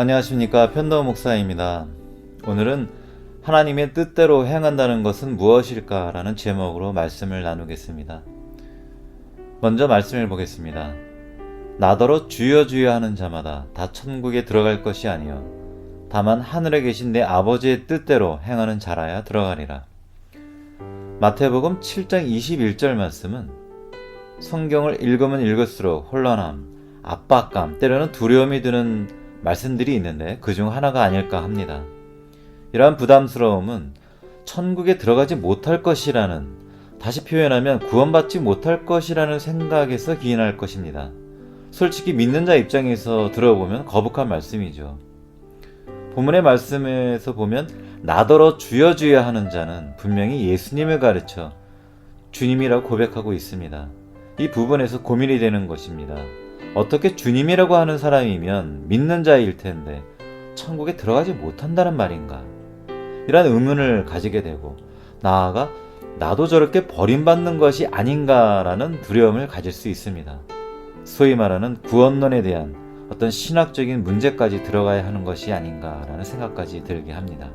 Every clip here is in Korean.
안녕하십니까, 편도 목사입니다. 오늘은 하나님의 뜻대로 행한다는 것은 무엇일까? 라는 제목으로 말씀을 나누겠습니다. 먼저 말씀을 보겠습니다. 나더러 주여 주여 하는 자마다 다 천국에 들어갈 것이 아니요 다만 하늘에 계신 내 아버지의 뜻대로 행하는 자라야 들어가리라. 마태복음 7장 21절 말씀은 성경을 읽으면 읽을수록 혼란함, 압박감, 때로는 두려움이 드는 말씀들이 있는데 그중 하나가 아닐까 합니다. 이러한 부담스러움은 천국에 들어가지 못할 것이라는, 다시 표현하면 구원받지 못할 것이라는 생각에서 기인할 것입니다. 솔직히 믿는 자 입장에서 들어보면 거북한 말씀이죠. 본문의 말씀에서 보면 나더러 주여 주여 하는 자는 분명히 예수님을 가르쳐 주님이라고 고백하고 있습니다. 이 부분에서 고민이 되는 것입니다. 어떻게 주님이라고 하는 사람이면 믿는 자일 텐데 천국에 들어가지 못한다는 말인가? 이런 의문을 가지게 되고, 나아가 나도 저렇게 버림받는 것이 아닌가라는 두려움을 가질 수 있습니다. 소위 말하는 구원론에 대한 어떤 신학적인 문제까지 들어가야 하는 것이 아닌가라는 생각까지 들게 합니다.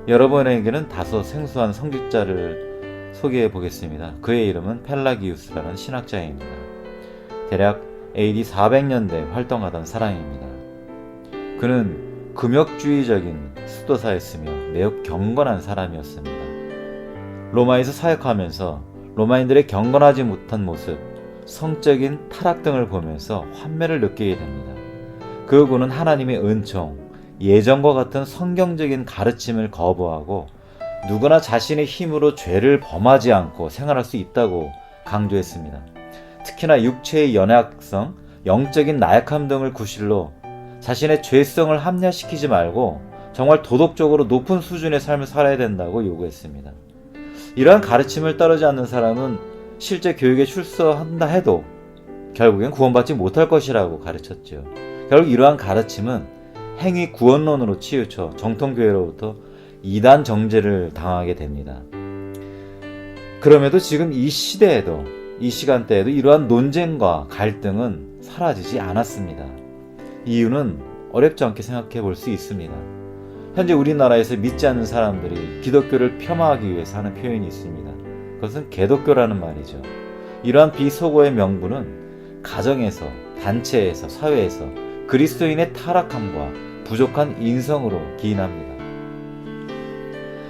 여러분에게는 다소 생소한 성직자를 소개해 보겠습니다. 그의 이름은 펠라기우스라는 신학자입니다. 대략 AD 400년대 활동하던 사람입니다. 그는 금욕주의적인 수도사였으며 매우 경건한 사람이었습니다. 로마에서 사역하면서 로마인들의 경건하지 못한 모습, 성적인 타락 등을 보면서 환멸을 느끼게 됩니다. 그는 하나님의 은총, 예정과 같은 성경적인 가르침을 거부하고 누구나 자신의 힘으로 죄를 범하지 않고 생활할 수 있다고 강조했습니다. 특히나 육체의 연약성, 영적인 나약함 등을 구실로 자신의 죄성을 합리화시키지 말고 정말 도덕적으로 높은 수준의 삶을 살아야 된다고 요구했습니다. 이러한 가르침을 따르지 않는 사람은 실제 교육에 출석한다 해도 결국엔 구원받지 못할 것이라고 가르쳤죠. 결국 이러한 가르침은 행위 구원론으로 치우쳐 정통교회로부터 이단 정죄를 당하게 됩니다. 그럼에도 지금 이 시대에도, 이 시간대에도 이러한 논쟁과 갈등은 사라지지 않았습니다. 이유는 어렵지 않게 생각해 볼 수 있습니다. 현재 우리나라에서 믿지 않는 사람들이 기독교를 폄하하기 위해서 하는 표현이 있습니다. 그것은 개독교라는 말이죠. 이러한 비속어의 명분은 가정에서, 단체에서, 사회에서 그리스도인의 타락함과 부족한 인성으로 기인합니다.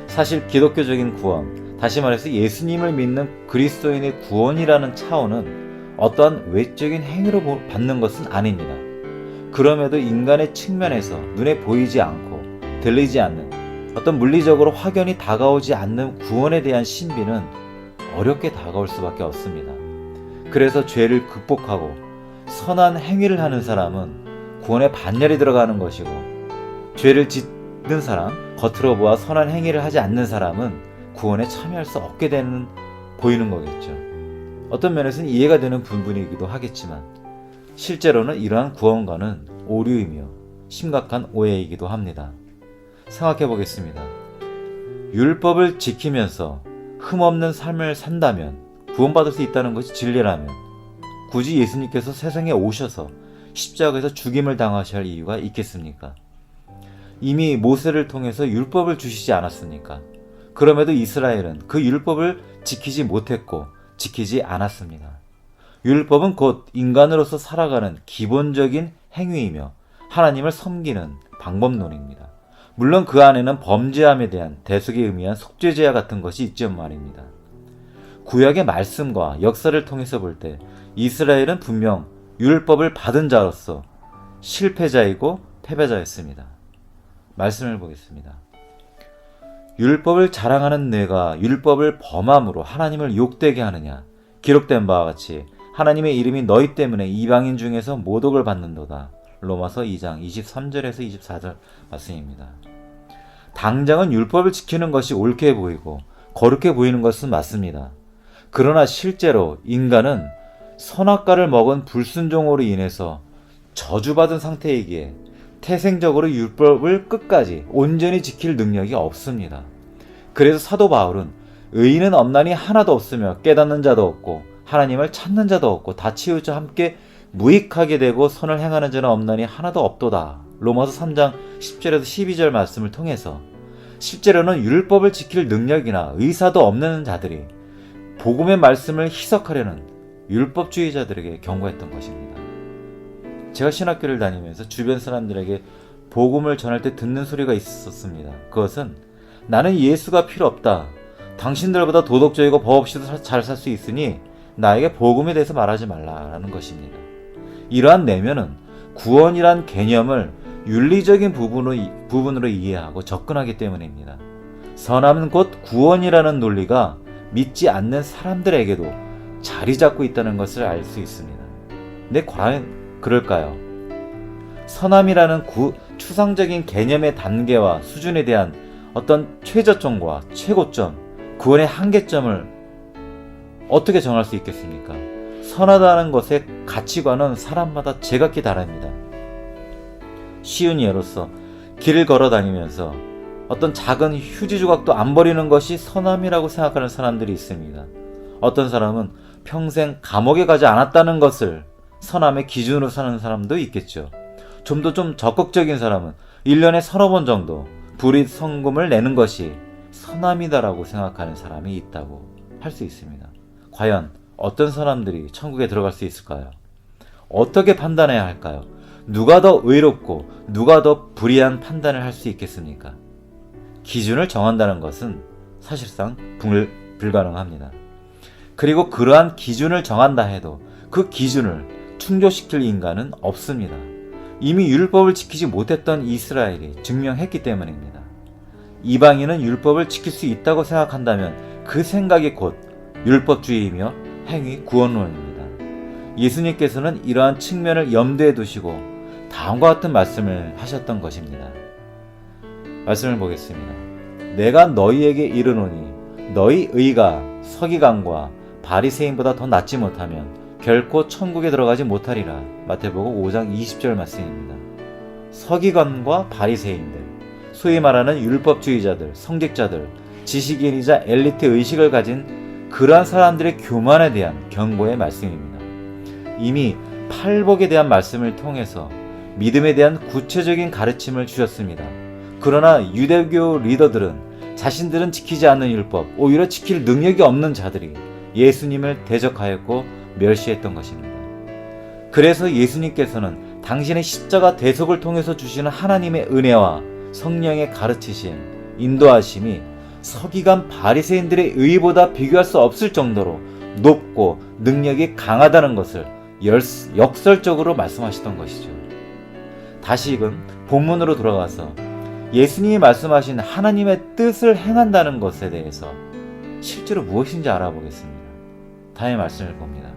사실 기독교적인 구원, 다시 말해서 예수님을 믿는 그리스도인의 구원이라는 차원은 어떠한 외적인 행위로 받는 것은 아닙니다. 그럼에도 인간의 측면에서 눈에 보이지 않고 들리지 않는, 어떤 물리적으로 확연히 다가오지 않는 구원에 대한 신비는 어렵게 다가올 수밖에 없습니다. 그래서 죄를 극복하고 선한 행위를 하는 사람은 구원에 반열이 들어가는 것이고, 죄를 짓는 사람, 겉으로 보아 선한 행위를 하지 않는 사람은 구원에 참여할 수 없게 되는, 보이는 거겠죠. 어떤 면에서는 이해가 되는 부분이기도 하겠지만 실제로는 이러한 구원과는 오류이며 심각한 오해이기도 합니다. 생각해 보겠습니다. 율법을 지키면서 흠없는 삶을 산다면 구원받을 수 있다는 것이 진리라면 굳이 예수님께서 세상에 오셔서 십자가에서 죽임을 당하셔야 할 이유가 있겠습니까? 이미 모세를 통해서 율법을 주시지 않았습니까? 그럼에도 이스라엘은 그 율법을 지키지 못했고 지키지 않았습니다. 율법은 곧 인간으로서 살아가는 기본적인 행위이며 하나님을 섬기는 방법론입니다. 물론 그 안에는 범죄함에 대한 대속에 의미한 속죄제와 같은 것이 있지만 말입니다. 구약의 말씀과 역사를 통해서 볼 때 이스라엘은 분명 율법을 받은 자로서 실패자이고 패배자였습니다. 말씀을 보겠습니다. 율법을 자랑하는 내가 율법을 범함으로 하나님을 욕되게 하느냐? 기록된 바와 같이 하나님의 이름이 너희 때문에 이방인 중에서 모독을 받는도다. 로마서 2장 23절에서 24절 말씀입니다. 당장은 율법을 지키는 것이 옳게 보이고 거룩해 보이는 것은 맞습니다. 그러나 실제로 인간은 선악과를 먹은 불순종으로 인해서 저주받은 상태이기에 태생적으로 율법을 끝까지 온전히 지킬 능력이 없습니다. 그래서 사도 바울은 의인은 없나니 하나도 없으며 깨닫는 자도 없고 하나님을 찾는 자도 없고 다 치우쳐 함께 무익하게 되고 선을 행하는 자는 없나니 하나도 없도다. 로마서 3장 10절에서 12절 말씀을 통해서 실제로는 율법을 지킬 능력이나 의사도 없는 자들이 복음의 말씀을 희석하려는 율법주의자들에게 경고했던 것입니다. 제가 신학교를 다니면서 주변 사람들에게 복음을 전할 때 듣는 소리가 있었습니다. 그것은 나는 예수가 필요 없다. 당신들보다 도덕적이고 법 없이도 잘 살 수 있으니 나에게 복음에 대해서 말하지 말라라는 것입니다. 이러한 내면은 구원이란 개념을 윤리적인 부분으로 이해하고 접근하기 때문입니다. 선함은 곧 구원이라는 논리가 믿지 않는 사람들에게도 자리 잡고 있다는 것을 알 수 있습니다. 근데 과연 그럴까요? 선함이라는 추상적인 개념의 단계와 수준에 대한 어떤 최저점과 최고점, 구원의 한계점을 어떻게 정할 수 있겠습니까? 선하다는 것의 가치관은 사람마다 제각기 다릅니다. 쉬운 예로서 길을 걸어 다니면서 어떤 작은 휴지 조각도 안 버리는 것이 선함이라고 생각하는 사람들이 있습니다. 어떤 사람은 평생 감옥에 가지 않았다는 것을 선함의 기준으로 사는 사람도 있겠죠. 좀 더 적극적인 사람은 1년에 서너 번 정도 불이익 성금을 내는 것이 선함이다라고 생각하는 사람이 있다고 할 수 있습니다. 과연 어떤 사람들이 천국에 들어갈 수 있을까요? 어떻게 판단해야 할까요? 누가 더 의롭고 누가 더 불의한 판단을 할 수 있겠습니까? 기준을 정한다는 것은 사실상 불가능합니다. 그리고 그러한 기준을 정한다 해도 그 기준을 충족시킬 인간은 없습니다. 이미 율법을 지키지 못했던 이스라엘이 증명했기 때문입니다. 이방인은 율법을 지킬 수 있다고 생각한다면 그 생각이 곧 율법주의이며 행위 구원론입니다. 예수님께서는 이러한 측면을 염두에 두시고 다음과 같은 말씀을 하셨던 것입니다. 말씀을 보겠습니다. 내가 너희에게 이르노니 너희 의가 서기관과 바리새인보다 더 낫지 못하면 결코 천국에 들어가지 못하리라. 마태복음 5장 20절 말씀입니다. 서기관과 바리새인들, 소위 말하는 율법주의자들, 성직자들, 지식인이자 엘리트 의식을 가진 그러한 사람들의 교만에 대한 경고의 말씀입니다. 이미 팔복에 대한 말씀을 통해서 믿음에 대한 구체적인 가르침을 주셨습니다. 그러나 유대교 리더들은 자신들은 지키지 않는 율법, 오히려 지킬 능력이 없는 자들이 예수님을 대적하였고 멸시했던 것입니다. 그래서 예수님께서는 당신의 십자가 대속을 통해서 주시는 하나님의 은혜와 성령의 가르치심, 인도하심이 서기관 바리새인들의 의보다 비교할 수 없을 정도로 높고 능력이 강하다는 것을 역설적으로 말씀하시던 것이죠. 다시금 본문으로 돌아가서 예수님이 말씀하신 하나님의 뜻을 행한다는 것에 대해서 실제로 무엇인지 알아보겠습니다. 다음의 말씀을 봅니다.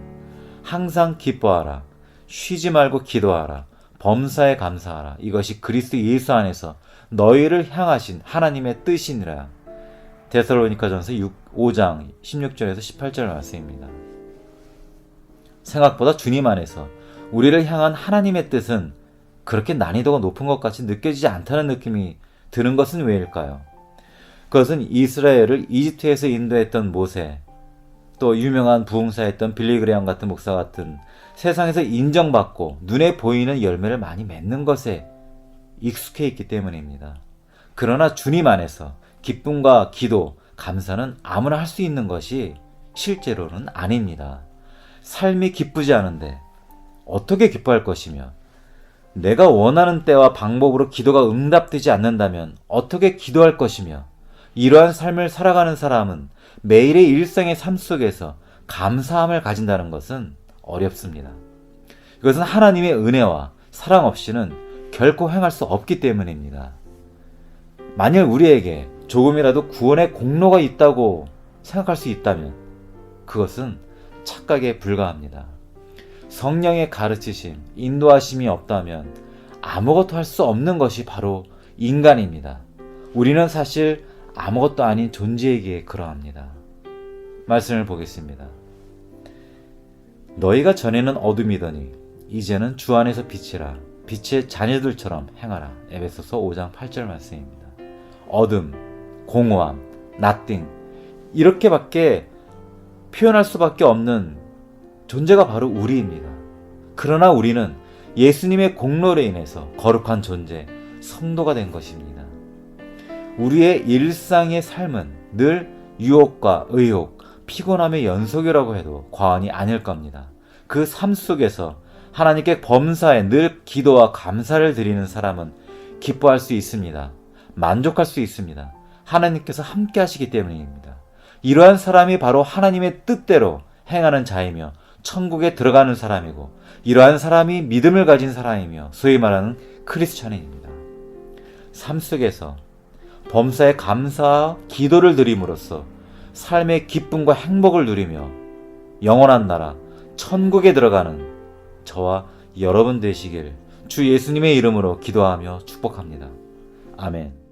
항상 기뻐하라. 쉬지 말고 기도하라. 범사에 감사하라. 이것이 그리스도 예수 안에서 너희를 향하신 하나님의 뜻이니라. 데살로니가전서 5장 16절에서 18절 말씀입니다. 생각보다 주님 안에서 우리를 향한 하나님의 뜻은 그렇게 난이도가 높은 것 같이 느껴지지 않다는 느낌이 드는 것은 왜일까요? 그것은 이스라엘을 이집트에서 인도했던 모세, 또 유명한 부흥사였던 빌리그레엄 같은 목사 같은 세상에서 인정받고 눈에 보이는 열매를 많이 맺는 것에 익숙해 있기 때문입니다. 그러나 주님 안에서 기쁨과 기도, 감사는 아무나 할 수 있는 것이 실제로는 아닙니다. 삶이 기쁘지 않은데 어떻게 기뻐할 것이며, 내가 원하는 때와 방법으로 기도가 응답되지 않는다면 어떻게 기도할 것이며, 이러한 삶을 살아가는 사람은 매일의 일상의 삶 속에서 감사함을 가진다는 것은 어렵습니다. 이것은 하나님의 은혜와 사랑 없이는 결코 행할 수 없기 때문입니다. 만일 우리에게 조금이라도 구원의 공로가 있다고 생각할 수 있다면 그것은 착각에 불과합니다. 성령의 가르치심, 인도하심이 없다면 아무것도 할 수 없는 것이 바로 인간입니다. 우리는 사실 아무것도 아닌 존재이기에 그러합니다. 말씀을 보겠습니다. 너희가 전에는 어둠이더니 이제는 주 안에서 빛이라. 빛의 자녀들처럼 행하라. 에베소서 5장 8절 말씀입니다. 어둠, 공허함, nothing, 이렇게밖에 표현할 수밖에 없는 존재가 바로 우리입니다. 그러나 우리는 예수님의 공로로 인해서 거룩한 존재, 성도가 된 것입니다. 우리의 일상의 삶은 늘 유혹과 의혹, 피곤함의 연속이라고 해도 과언이 아닐 겁니다. 그 삶 속에서 하나님께 범사에 늘 기도와 감사를 드리는 사람은 기뻐할 수 있습니다. 만족할 수 있습니다. 하나님께서 함께 하시기 때문입니다. 이러한 사람이 바로 하나님의 뜻대로 행하는 자이며 천국에 들어가는 사람이고, 이러한 사람이 믿음을 가진 사람이며 소위 말하는 크리스찬입니다. 삶 속에서 범사에 감사와 기도를 드림으로써 삶의 기쁨과 행복을 누리며 영원한 나라 천국에 들어가는 저와 여러분 되시길 주 예수님의 이름으로 기도하며 축복합니다. 아멘.